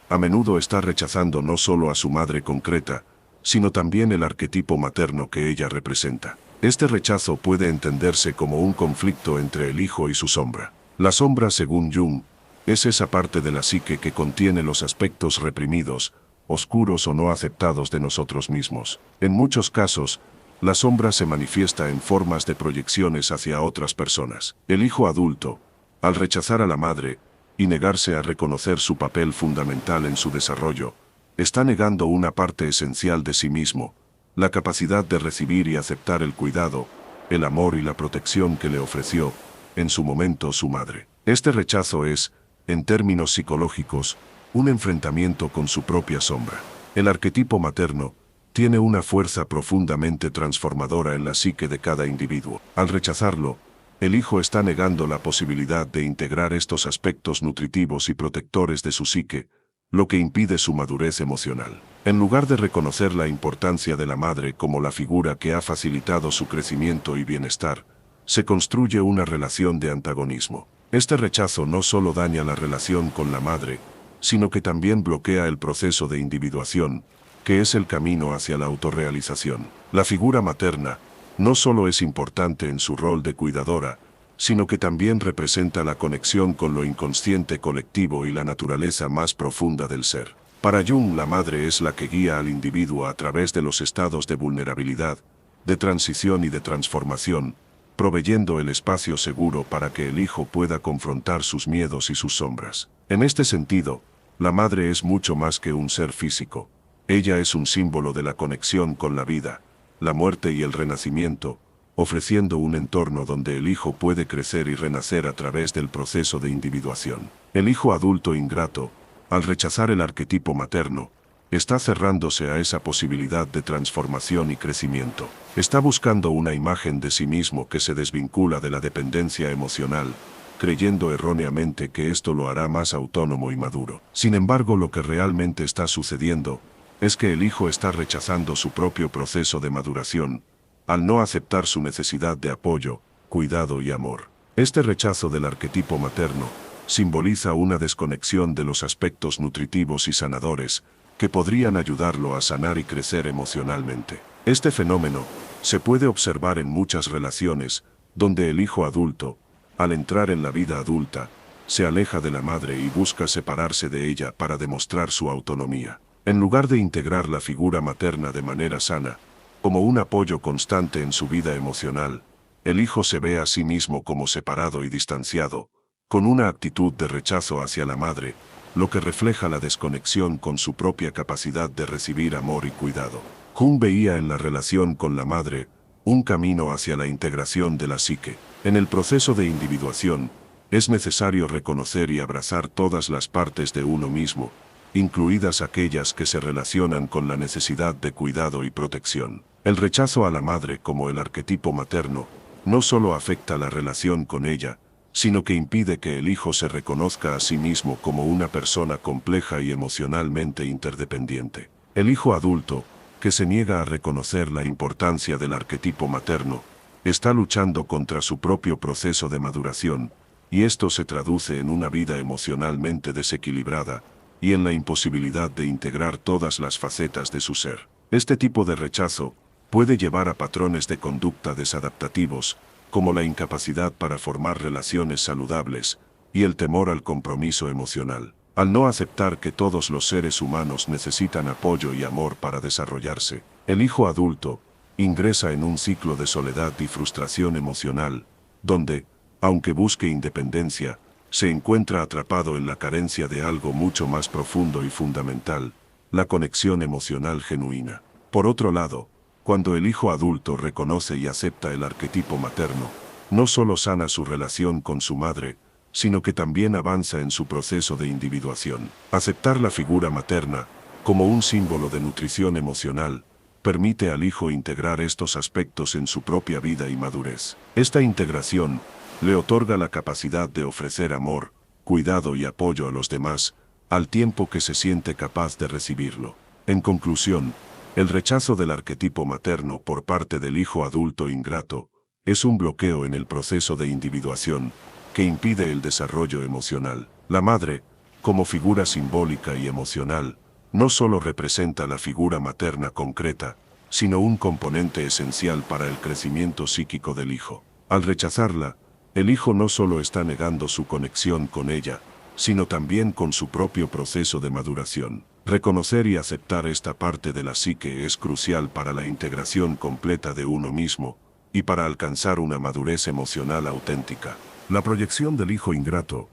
a menudo está rechazando no solo a su madre concreta, sino también el arquetipo materno que ella representa. Este rechazo puede entenderse como un conflicto entre el hijo y su sombra. La sombra, según Jung, es esa parte de la psique que contiene los aspectos reprimidos, oscuros o no aceptados de nosotros mismos. En muchos casos, la sombra se manifiesta en formas de proyecciones hacia otras personas. El hijo adulto, al rechazar a la madre y negarse a reconocer su papel fundamental en su desarrollo, está negando una parte esencial de sí mismo, la capacidad de recibir y aceptar el cuidado, el amor y la protección que le ofreció, en su momento, su madre. Este rechazo es, en términos psicológicos, un enfrentamiento con su propia sombra. El arquetipo materno tiene una fuerza profundamente transformadora en la psique de cada individuo. Al rechazarlo, el hijo está negando la posibilidad de integrar estos aspectos nutritivos y protectores de su psique, lo que impide su madurez emocional. En lugar de reconocer la importancia de la madre como la figura que ha facilitado su crecimiento y bienestar, se construye una relación de antagonismo. Este rechazo no solo daña la relación con la madre, sino que también bloquea el proceso de individuación, que es el camino hacia la autorrealización. La figura materna no solo es importante en su rol de cuidadora, sino que también representa la conexión con lo inconsciente colectivo y la naturaleza más profunda del ser. Para Jung, la madre es la que guía al individuo a través de los estados de vulnerabilidad, de transición y de transformación, proveyendo el espacio seguro para que el hijo pueda confrontar sus miedos y sus sombras. En este sentido, la madre es mucho más que un ser físico. Ella es un símbolo de la conexión con la vida, la muerte y el renacimiento, ofreciendo un entorno donde el hijo puede crecer y renacer a través del proceso de individuación. El hijo adulto ingrato, al rechazar el arquetipo materno, está cerrándose a esa posibilidad de transformación y crecimiento. Está buscando una imagen de sí mismo que se desvincula de la dependencia emocional, creyendo erróneamente que esto lo hará más autónomo y maduro. Sin embargo, lo que realmente está sucediendo es que el hijo está rechazando su propio proceso de maduración, al no aceptar su necesidad de apoyo, cuidado y amor. Este rechazo del arquetipo materno simboliza una desconexión de los aspectos nutritivos y sanadores que podrían ayudarlo a sanar y crecer emocionalmente. Este fenómeno se puede observar en muchas relaciones, donde el hijo adulto, al entrar en la vida adulta, se aleja de la madre y busca separarse de ella para demostrar su autonomía. En lugar de integrar la figura materna de manera sana, como un apoyo constante en su vida emocional, el hijo se ve a sí mismo como separado y distanciado, con una actitud de rechazo hacia la madre, lo que refleja la desconexión con su propia capacidad de recibir amor y cuidado. Jung veía en la relación con la madre un camino hacia la integración de la psique. En el proceso de individuación, es necesario reconocer y abrazar todas las partes de uno mismo, incluidas aquellas que se relacionan con la necesidad de cuidado y protección. El rechazo a la madre como el arquetipo materno no solo afecta la relación con ella, sino que impide que el hijo se reconozca a sí mismo como una persona compleja y emocionalmente interdependiente. El hijo adulto, que se niega a reconocer la importancia del arquetipo materno, está luchando contra su propio proceso de maduración, y esto se traduce en una vida emocionalmente desequilibrada, y en la imposibilidad de integrar todas las facetas de su ser. Este tipo de rechazo puede llevar a patrones de conducta desadaptativos, como la incapacidad para formar relaciones saludables y el temor al compromiso emocional. Al no aceptar que todos los seres humanos necesitan apoyo y amor para desarrollarse, el hijo adulto ingresa en un ciclo de soledad y frustración emocional, donde, aunque busque independencia, se encuentra atrapado en la carencia de algo mucho más profundo y fundamental, la conexión emocional genuina. Por otro lado, cuando el hijo adulto reconoce y acepta el arquetipo materno, no solo sana su relación con su madre, sino que también avanza en su proceso de individuación. Aceptar la figura materna, como un símbolo de nutrición emocional, permite al hijo integrar estos aspectos en su propia vida y madurez. Esta integración le otorga la capacidad de ofrecer amor, cuidado y apoyo a los demás, al tiempo que se siente capaz de recibirlo. En conclusión, el rechazo del arquetipo materno por parte del hijo adulto ingrato es un bloqueo en el proceso de individuación que impide el desarrollo emocional. La madre, como figura simbólica y emocional, no solo representa la figura materna concreta, sino un componente esencial para el crecimiento psíquico del hijo. Al rechazarla, el hijo no solo está negando su conexión con ella, sino también con su propio proceso de maduración. Reconocer y aceptar esta parte de la psique es crucial para la integración completa de uno mismo y para alcanzar una madurez emocional auténtica. La proyección del hijo ingrato,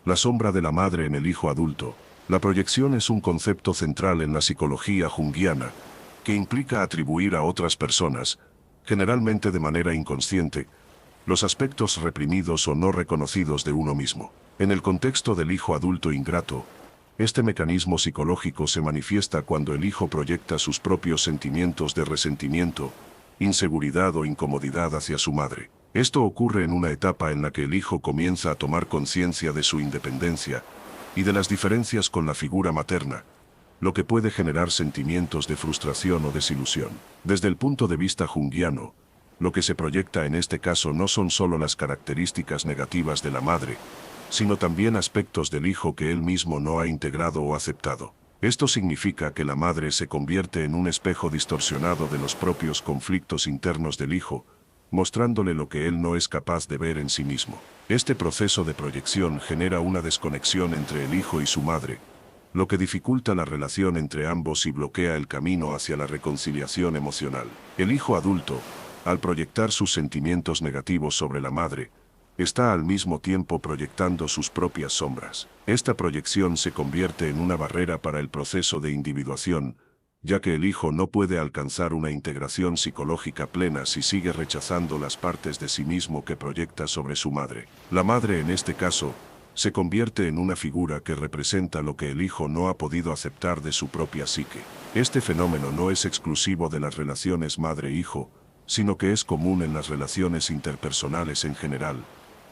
la sombra de la madre en el hijo adulto. La proyección es un concepto central en la psicología junguiana, que implica atribuir a otras personas, generalmente de manera inconsciente, los aspectos reprimidos o no reconocidos de uno mismo. En el contexto del hijo adulto ingrato, este mecanismo psicológico se manifiesta cuando el hijo proyecta sus propios sentimientos de resentimiento, inseguridad o incomodidad hacia su madre. Esto ocurre en una etapa en la que el hijo comienza a tomar conciencia de su independencia y de las diferencias con la figura materna, lo que puede generar sentimientos de frustración o desilusión. Desde el punto de vista junguiano, Lo que se proyecta en este caso no son solo las características negativas de la madre, sino también aspectos del hijo que él mismo no ha integrado o aceptado. Esto significa que la madre se convierte en un espejo distorsionado de los propios conflictos internos del hijo, mostrándole lo que él no es capaz de ver en sí mismo. Este proceso de proyección genera una desconexión entre el hijo y su madre, lo que dificulta la relación entre ambos y bloquea el camino hacia la reconciliación emocional. El hijo adulto, al proyectar sus sentimientos negativos sobre la madre, está al mismo tiempo proyectando sus propias sombras. Esta proyección se convierte en una barrera para el proceso de individuación, ya que el hijo no puede alcanzar una integración psicológica plena si sigue rechazando las partes de sí mismo que proyecta sobre su madre. La madre, en este caso, se convierte en una figura que representa lo que el hijo no ha podido aceptar de su propia psique. Este fenómeno no es exclusivo de las relaciones madre-hijo, sino que es común en las relaciones interpersonales en general,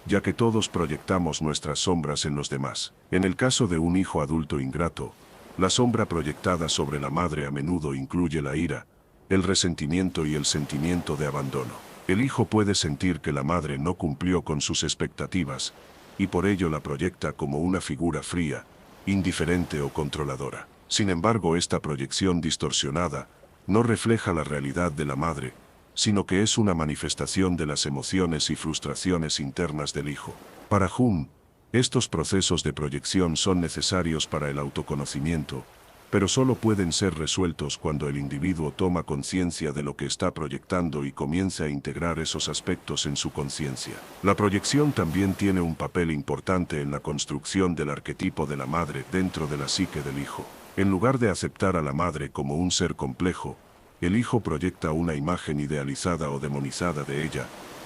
ya que todos proyectamos nuestras sombras en los demás. En el caso de un hijo adulto ingrato, la sombra proyectada sobre la madre a menudo incluye la ira, el resentimiento y el sentimiento de abandono. El hijo puede sentir que la madre no cumplió con sus expectativas, y por ello la proyecta como una figura fría, indiferente o controladora. Sin embargo, esta proyección distorsionada no refleja la realidad de la madre, sino que es una manifestación de las emociones y frustraciones internas del hijo. Para Jung, estos procesos de proyección son necesarios para el autoconocimiento, pero solo pueden ser resueltos cuando el individuo toma conciencia de lo que está proyectando y comienza a integrar esos aspectos en su conciencia. La proyección también tiene un papel importante en la construcción del arquetipo de la madre dentro de la psique del hijo. En lugar de aceptar a la madre como un ser complejo, el hijo proyecta una imagen idealizada o demonizada de ella,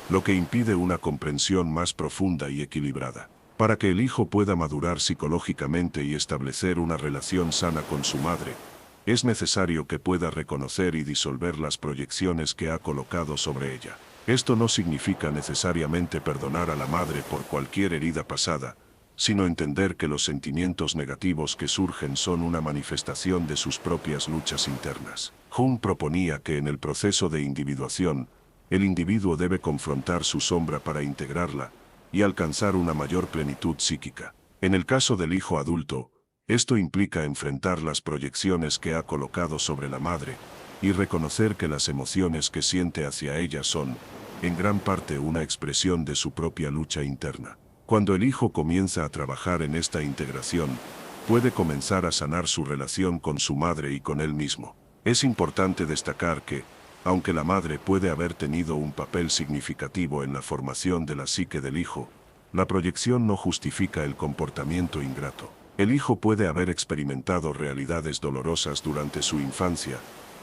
lo que impide una comprensión más profunda y equilibrada. Para que el hijo pueda madurar psicológicamente y establecer una relación sana con su madre, es necesario que pueda reconocer y disolver las proyecciones que ha colocado sobre ella. Esto no significa necesariamente perdonar a la madre por cualquier herida pasada, sino entender que los sentimientos negativos que surgen son una manifestación de sus propias luchas internas. Jung proponía que en el proceso de individuación, el individuo debe confrontar su sombra para integrarla y alcanzar una mayor plenitud psíquica. En el caso del hijo adulto, esto implica enfrentar las proyecciones que ha colocado sobre la madre y reconocer que las emociones que siente hacia ella son, en gran parte, una expresión de su propia lucha interna. Cuando el hijo comienza a trabajar en esta integración, puede comenzar a sanar su relación con su madre y con él mismo. Es importante destacar que, aunque la madre puede haber tenido un papel significativo en la formación de la psique del hijo, la proyección no justifica el comportamiento ingrato. El hijo puede haber experimentado realidades dolorosas durante su infancia,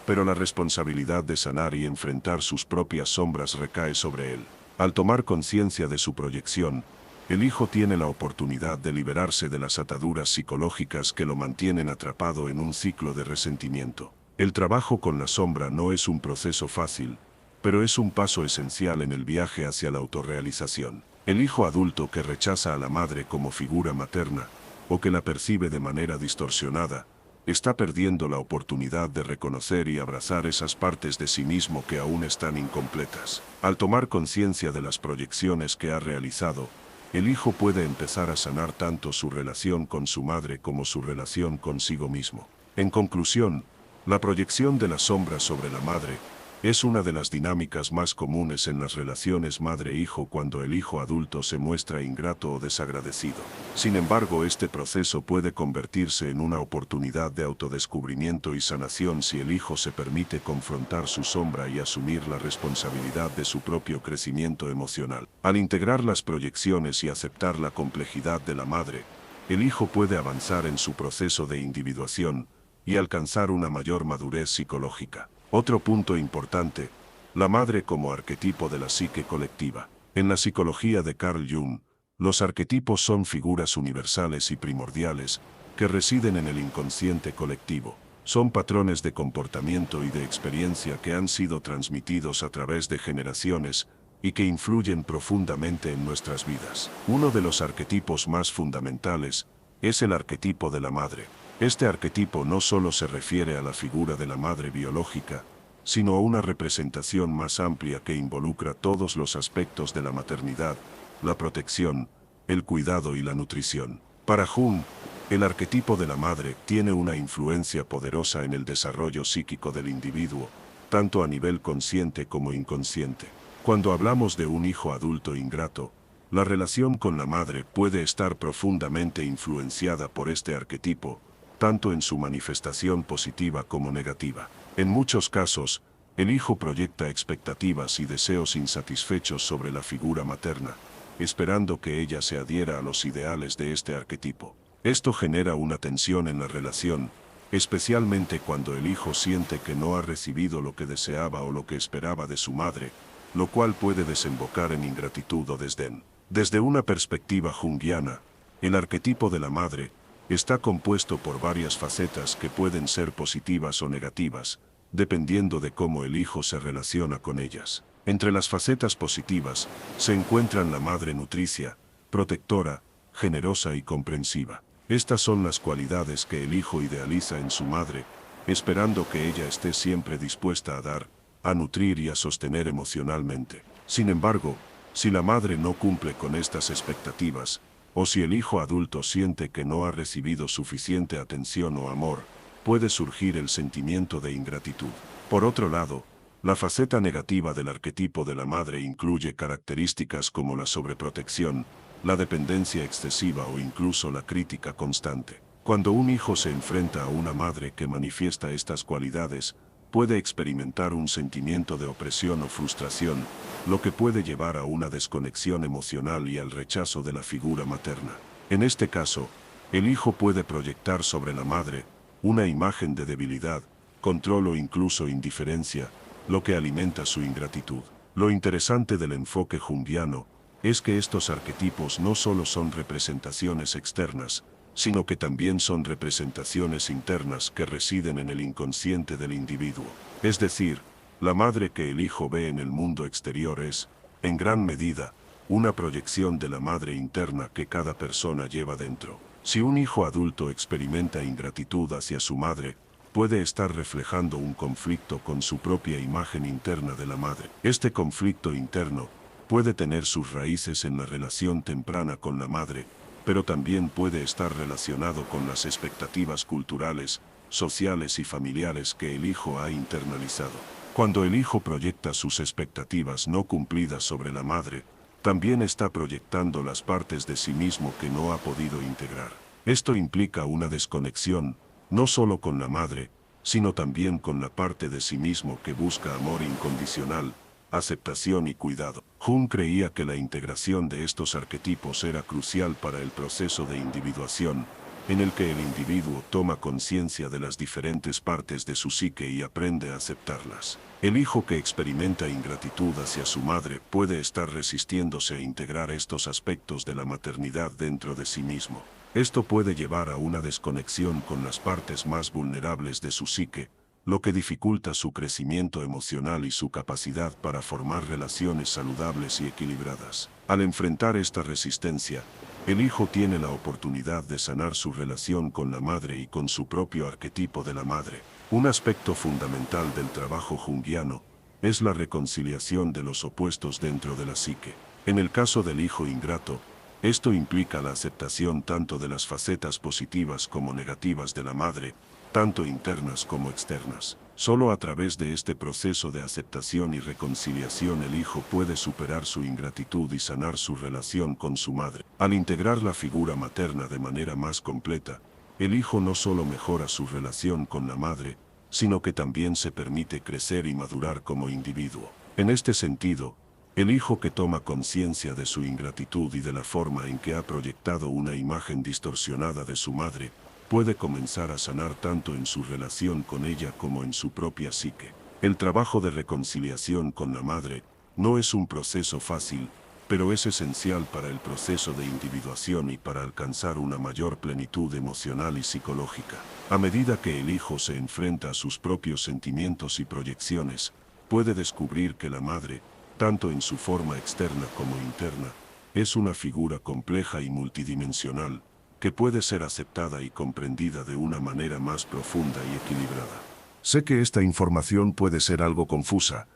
pero la responsabilidad de sanar y enfrentar sus propias sombras recae sobre él. Al tomar conciencia de su proyección, el hijo tiene la oportunidad de liberarse de las ataduras psicológicas que lo mantienen atrapado en un ciclo de resentimiento. El trabajo con la sombra no es un proceso fácil, pero es un paso esencial en el viaje hacia la autorrealización. El hijo adulto que rechaza a la madre como figura materna, o que la percibe de manera distorsionada, está perdiendo la oportunidad de reconocer y abrazar esas partes de sí mismo que aún están incompletas. Al tomar conciencia de las proyecciones que ha realizado, el hijo puede empezar a sanar tanto su relación con su madre como su relación consigo mismo. En conclusión, la proyección de la sombra sobre la madre es una de las dinámicas más comunes en las relaciones madre-hijo cuando el hijo adulto se muestra ingrato o desagradecido. Sin embargo, este proceso puede convertirse en una oportunidad de autodescubrimiento y sanación si el hijo se permite confrontar su sombra y asumir la responsabilidad de su propio crecimiento emocional. Al integrar las proyecciones y aceptar la complejidad de la madre, el hijo puede avanzar en su proceso de individuación y alcanzar una mayor madurez psicológica. Otro punto importante, la madre como arquetipo de la psique colectiva. En la psicología de Carl Jung, los arquetipos son figuras universales y primordiales que residen en el inconsciente colectivo. Son patrones de comportamiento y de experiencia que han sido transmitidos a través de generaciones y que influyen profundamente en nuestras vidas. Uno de los arquetipos más fundamentales es el arquetipo de la madre. Este arquetipo no solo se refiere a la figura de la madre biológica, sino a una representación más amplia que involucra todos los aspectos de la maternidad, la protección, el cuidado y la nutrición. Para Jung, el arquetipo de la madre tiene una influencia poderosa en el desarrollo psíquico del individuo, tanto a nivel consciente como inconsciente. Cuando hablamos de un hijo adulto ingrato, la relación con la madre puede estar profundamente influenciada por este arquetipo, tanto en su manifestación positiva como negativa. En muchos casos, el hijo proyecta expectativas y deseos insatisfechos sobre la figura materna, esperando que ella se adhiera a los ideales de este arquetipo. Esto genera una tensión en la relación, especialmente cuando el hijo siente que no ha recibido lo que deseaba o lo que esperaba de su madre, lo cual puede desembocar en ingratitud o desdén. Desde una perspectiva junguiana, el arquetipo de la madre está compuesto por varias facetas que pueden ser positivas o negativas, dependiendo de cómo el hijo se relaciona con ellas. Entre las facetas positivas se encuentran la madre nutricia, protectora, generosa y comprensiva. Estas son las cualidades que el hijo idealiza en su madre, esperando que ella esté siempre dispuesta a dar, a nutrir y a sostener emocionalmente. Sin embargo, si la madre no cumple con estas expectativas, o si el hijo adulto siente que no ha recibido suficiente atención o amor, puede surgir el sentimiento de ingratitud. Por otro lado, la faceta negativa del arquetipo de la madre incluye características como la sobreprotección, la dependencia excesiva o incluso la crítica constante. Cuando un hijo se enfrenta a una madre que manifiesta estas cualidades, puede experimentar un sentimiento de opresión o frustración, lo que puede llevar a una desconexión emocional y al rechazo de la figura materna. En este caso, el hijo puede proyectar sobre la madre una imagen de debilidad, control o incluso indiferencia, lo que alimenta su ingratitud. Lo interesante del enfoque junguiano es que estos arquetipos no solo son representaciones externas, sino que también son representaciones internas que residen en el inconsciente del individuo. Es decir, la madre que el hijo ve en el mundo exterior es, en gran medida, una proyección de la madre interna que cada persona lleva dentro. Si un hijo adulto experimenta ingratitud hacia su madre, puede estar reflejando un conflicto con su propia imagen interna de la madre. Este conflicto interno puede tener sus raíces en la relación temprana con la madre, pero también puede estar relacionado con las expectativas culturales, sociales y familiares que el hijo ha internalizado. Cuando el hijo proyecta sus expectativas no cumplidas sobre la madre, también está proyectando las partes de sí mismo que no ha podido integrar. Esto implica una desconexión, no solo con la madre, sino también con la parte de sí mismo que busca amor incondicional, aceptación y cuidado. Jung creía que la integración de estos arquetipos era crucial para el proceso de individuación, en el que el individuo toma conciencia de las diferentes partes de su psique y aprende a aceptarlas. El hijo que experimenta ingratitud hacia su madre puede estar resistiéndose a integrar estos aspectos de la maternidad dentro de sí mismo. Esto puede llevar a una desconexión con las partes más vulnerables de su psique, lo que dificulta su crecimiento emocional y su capacidad para formar relaciones saludables y equilibradas. Al enfrentar esta resistencia, el hijo tiene la oportunidad de sanar su relación con la madre y con su propio arquetipo de la madre. Un aspecto fundamental del trabajo junguiano es la reconciliación de los opuestos dentro de la psique. En el caso del hijo ingrato, esto implica la aceptación tanto de las facetas positivas como negativas de la madre, tanto internas como externas. Solo a través de este proceso de aceptación y reconciliación el hijo puede superar su ingratitud y sanar su relación con su madre. Al integrar la figura materna de manera más completa, el hijo no solo mejora su relación con la madre, sino que también se permite crecer y madurar como individuo. En este sentido, el hijo que toma conciencia de su ingratitud y de la forma en que ha proyectado una imagen distorsionada de su madre, puede comenzar a sanar tanto en su relación con ella como en su propia psique. El trabajo de reconciliación con la madre no es un proceso fácil, pero es esencial para el proceso de individuación y para alcanzar una mayor plenitud emocional y psicológica. A medida que el hijo se enfrenta a sus propios sentimientos y proyecciones, puede descubrir que la madre, tanto en su forma externa como interna, es una figura compleja y multidimensional, que puede ser aceptada y comprendida de una manera más profunda y equilibrada. Sé que esta información puede ser algo confusa,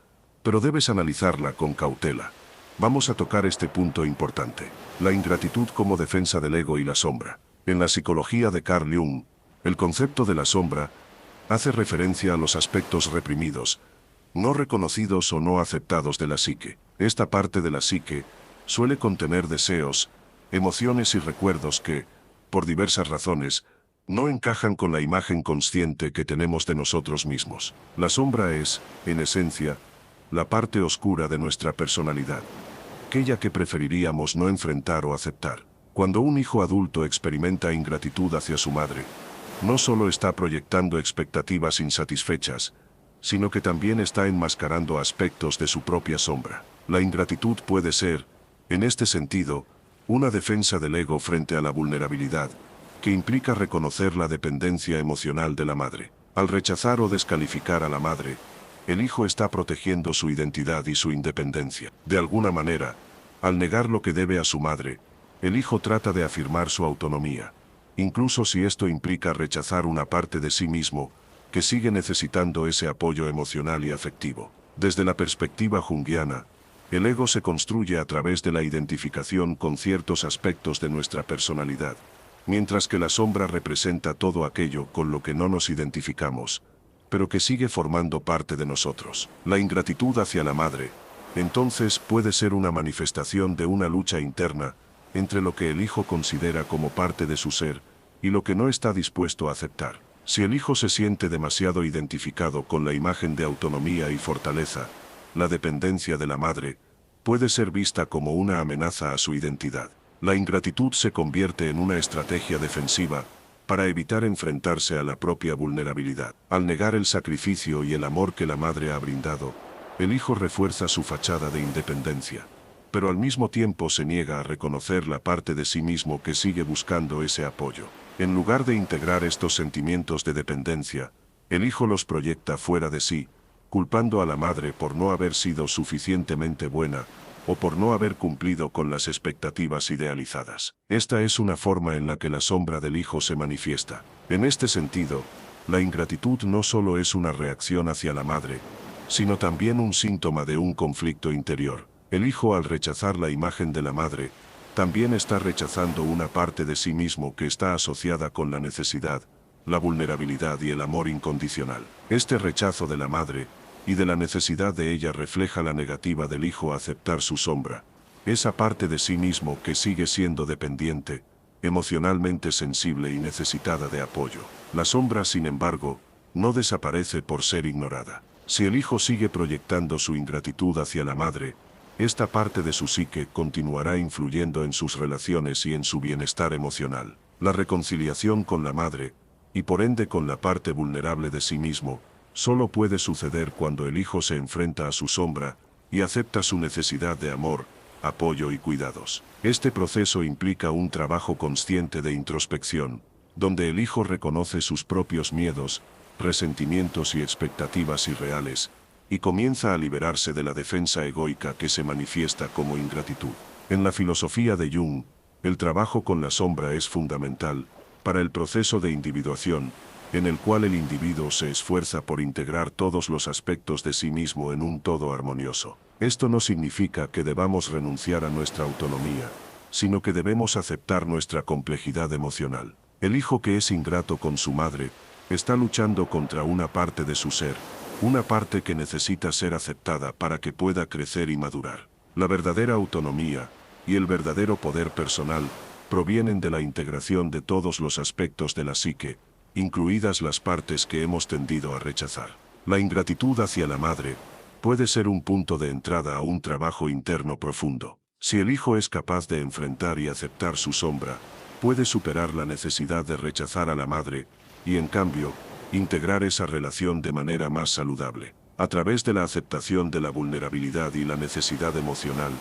pero debes analizarla con cautela. Vamos a tocar este punto importante: la ingratitud como defensa del ego y la sombra. En la psicología de Carl Jung, el concepto de la sombra hace referencia a los aspectos reprimidos, no reconocidos o no aceptados de la psique. Esta parte de la psique suele contener deseos, emociones y recuerdos que, por diversas razones, no encajan con la imagen consciente que tenemos de nosotros mismos. La sombra es, en esencia, la parte oscura de nuestra personalidad, aquella que preferiríamos no enfrentar o aceptar. Cuando un hijo adulto experimenta ingratitud hacia su madre, no solo está proyectando expectativas insatisfechas, sino que también está enmascarando aspectos de su propia sombra. La ingratitud puede ser, en este sentido, una defensa del ego frente a la vulnerabilidad, que implica reconocer la dependencia emocional de la madre. Al rechazar o descalificar a la madre, el hijo está protegiendo su identidad y su independencia. De alguna manera, al negar lo que debe a su madre, el hijo trata de afirmar su autonomía, incluso si esto implica rechazar una parte de sí mismo, que sigue necesitando ese apoyo emocional y afectivo. Desde la perspectiva junguiana, el ego se construye a través de la identificación con ciertos aspectos de nuestra personalidad, mientras que la sombra representa todo aquello con lo que no nos identificamos, pero que sigue formando parte de nosotros. La ingratitud hacia la madre, entonces, puede ser una manifestación de una lucha interna entre lo que el hijo considera como parte de su ser y lo que no está dispuesto a aceptar. Si el hijo se siente demasiado identificado con la imagen de autonomía y fortaleza, la dependencia de la madre puede ser vista como una amenaza a su identidad. La ingratitud se convierte en una estrategia defensiva para evitar enfrentarse a la propia vulnerabilidad. Al negar el sacrificio y el amor que la madre ha brindado, el hijo refuerza su fachada de independencia, pero al mismo tiempo se niega a reconocer la parte de sí mismo que sigue buscando ese apoyo. En lugar de integrar estos sentimientos de dependencia, el hijo los proyecta fuera de sí, culpando a la madre por no haber sido suficientemente buena o por no haber cumplido con las expectativas idealizadas. Esta es una forma en la que la sombra del hijo se manifiesta. En este sentido, la ingratitud no solo es una reacción hacia la madre, sino también un síntoma de un conflicto interior. El hijo, al rechazar la imagen de la madre, también está rechazando una parte de sí mismo que está asociada con la necesidad, la vulnerabilidad y el amor incondicional. Este rechazo de la madre y de la necesidad de ella refleja la negativa del hijo a aceptar su sombra, esa parte de sí mismo que sigue siendo dependiente, emocionalmente sensible y necesitada de apoyo. La sombra, sin embargo, no desaparece por ser ignorada. Si el hijo sigue proyectando su ingratitud hacia la madre, esta parte de su psique continuará influyendo en sus relaciones y en su bienestar emocional. La reconciliación con la madre, y por ende con la parte vulnerable de sí mismo, solo puede suceder cuando el hijo se enfrenta a su sombra y acepta su necesidad de amor, apoyo y cuidados. Este proceso implica un trabajo consciente de introspección, donde el hijo reconoce sus propios miedos, resentimientos y expectativas irreales, y comienza a liberarse de la defensa egoica que se manifiesta como ingratitud. En la filosofía de Jung, el trabajo con la sombra es fundamental para el proceso de individuación, en el cual el individuo se esfuerza por integrar todos los aspectos de sí mismo en un todo armonioso. Esto no significa que debamos renunciar a nuestra autonomía, sino que debemos aceptar nuestra complejidad emocional. El hijo que es ingrato con su madre está luchando contra una parte de su ser, una parte que necesita ser aceptada para que pueda crecer y madurar. La verdadera autonomía y el verdadero poder personal provienen de la integración de todos los aspectos de la psique, incluidas las partes que hemos tendido a rechazar. La ingratitud hacia la madre puede ser un punto de entrada a un trabajo interno profundo. Si el hijo es capaz de enfrentar y aceptar su sombra, puede superar la necesidad de rechazar a la madre y, en cambio, integrar esa relación de manera más saludable. A través de la aceptación de la vulnerabilidad y la necesidad emocional,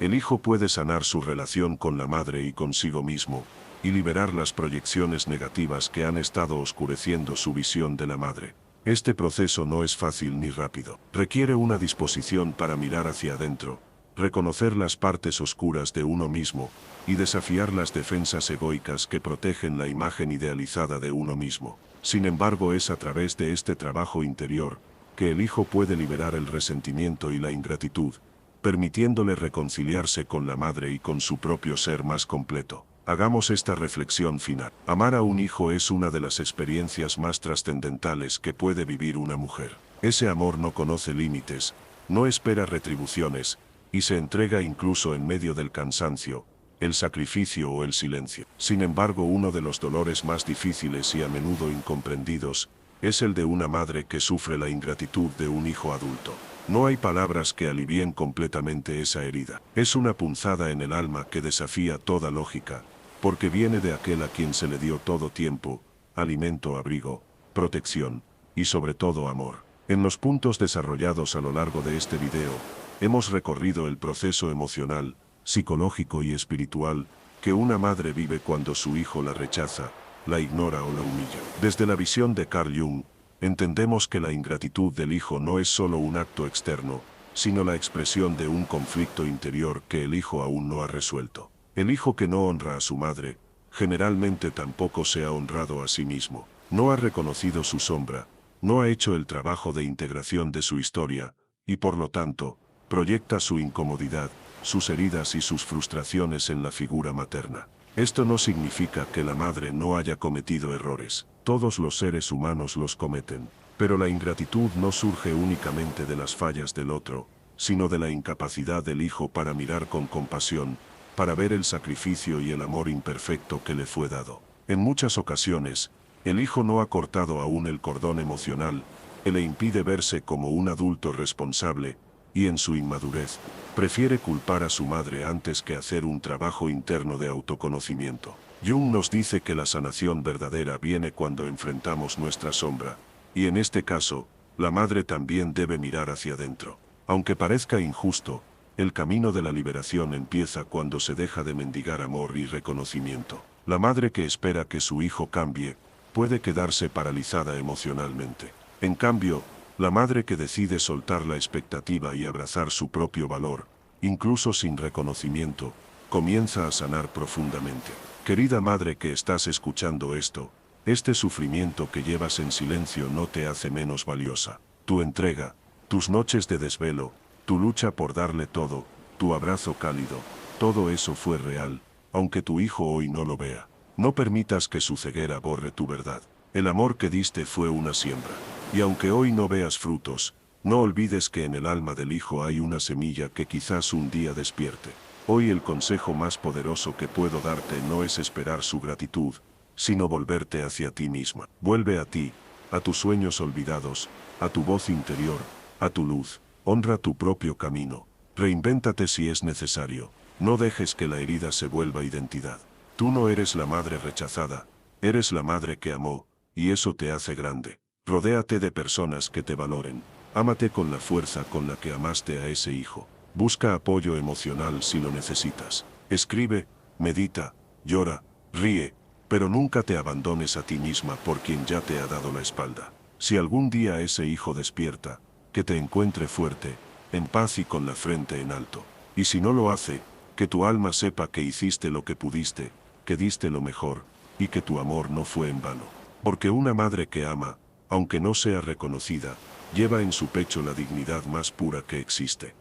el hijo puede sanar su relación con la madre y consigo mismo, y liberar las proyecciones negativas que han estado oscureciendo su visión de la madre. Este proceso no es fácil ni rápido. Requiere una disposición para mirar hacia adentro, reconocer las partes oscuras de uno mismo, y desafiar las defensas egoicas que protegen la imagen idealizada de uno mismo. Sin embargo, es a través de este trabajo interior que el hijo puede liberar el resentimiento y la ingratitud, permitiéndole reconciliarse con la madre y con su propio ser más completo. Hagamos esta reflexión final. Amar a un hijo es una de las experiencias más trascendentales que puede vivir una mujer. Ese amor no conoce límites, no espera retribuciones, y se entrega incluso en medio del cansancio, el sacrificio o el silencio. Sin embargo, uno de los dolores más difíciles y a menudo incomprendidos es el de una madre que sufre la ingratitud de un hijo adulto. No hay palabras que alivien completamente esa herida. Es una punzada en el alma que desafía toda lógica, porque viene de aquel a quien se le dio todo tiempo, alimento, abrigo, protección y sobre todo amor. En los puntos desarrollados a lo largo de este video, hemos recorrido el proceso emocional, psicológico y espiritual que una madre vive cuando su hijo la rechaza, la ignora o la humilla. Desde la visión de Carl Jung, entendemos que la ingratitud del hijo no es solo un acto externo, sino la expresión de un conflicto interior que el hijo aún no ha resuelto. El hijo que no honra a su madre, generalmente tampoco se ha honrado a sí mismo. No ha reconocido su sombra, no ha hecho el trabajo de integración de su historia, y por lo tanto, proyecta su incomodidad, sus heridas y sus frustraciones en la figura materna. Esto no significa que la madre no haya cometido errores. Todos los seres humanos los cometen. Pero la ingratitud no surge únicamente de las fallas del otro, sino de la incapacidad del hijo para mirar con compasión, para ver el sacrificio y el amor imperfecto que le fue dado. En muchas ocasiones, el hijo no ha cortado aún el cordón emocional, que le impide verse como un adulto responsable, y en su inmadurez, prefiere culpar a su madre antes que hacer un trabajo interno de autoconocimiento. Jung nos dice que la sanación verdadera viene cuando enfrentamos nuestra sombra, y en este caso, la madre también debe mirar hacia adentro. Aunque parezca injusto, el camino de la liberación empieza cuando se deja de mendigar amor y reconocimiento. La madre que espera que su hijo cambie, puede quedarse paralizada emocionalmente. En cambio, la madre que decide soltar la expectativa y abrazar su propio valor, incluso sin reconocimiento, comienza a sanar profundamente. Querida madre que estás escuchando esto, este sufrimiento que llevas en silencio no te hace menos valiosa. Tu entrega, tus noches de desvelo, tu lucha por darle todo, tu abrazo cálido, todo eso fue real, aunque tu hijo hoy no lo vea. No permitas que su ceguera borre tu verdad. El amor que diste fue una siembra. Y aunque hoy no veas frutos, no olvides que en el alma del hijo hay una semilla que quizás un día despierte. Hoy el consejo más poderoso que puedo darte no es esperar su gratitud, sino volverte hacia ti misma. Vuelve a ti, a tus sueños olvidados, a tu voz interior, a tu luz. Honra tu propio camino. Reinvéntate si es necesario. No dejes que la herida se vuelva identidad. Tú no eres la madre rechazada, eres la madre que amó, y eso te hace grande. Rodéate de personas que te valoren. Ámate con la fuerza con la que amaste a ese hijo. Busca apoyo emocional si lo necesitas. Escribe, medita, llora, ríe, pero nunca te abandones a ti misma por quien ya te ha dado la espalda. Si algún día ese hijo despierta, que te encuentre fuerte, en paz y con la frente en alto. Y si no lo hace, que tu alma sepa que hiciste lo que pudiste, que diste lo mejor, y que tu amor no fue en vano. Porque una madre que ama, aunque no sea reconocida, lleva en su pecho la dignidad más pura que existe.